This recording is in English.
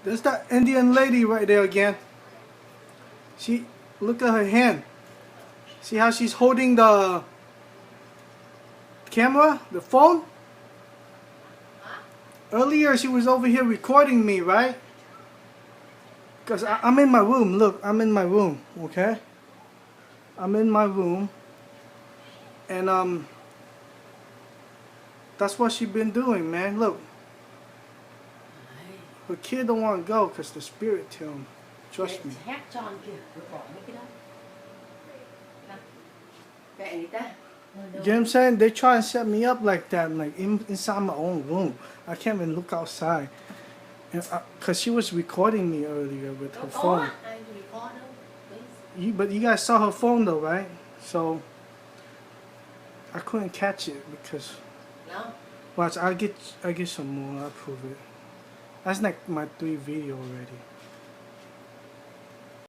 There's that Indian lady right there again. She, look at her hand. See how she's holding the camera, the phone? Earlier she was over here recording me, right? Because I'm in my room. Look, I'm in my room, okay? I'm in my room. And that's what she been doing, man. Look. Her kid don't want to go because the spirit tell him. Trust me. Hát tròn kìa, được bỏ mấy cái đó. Kệ người ta. You know what I'm saying? They try and set me up like that, like inside my own room. I can't even look outside. And because she was recording me earlier with her phone. But you guys saw her phone though, right? So I couldn't catch it because. No. Watch, I get some more. I'll prove it. That's like my 3 video already.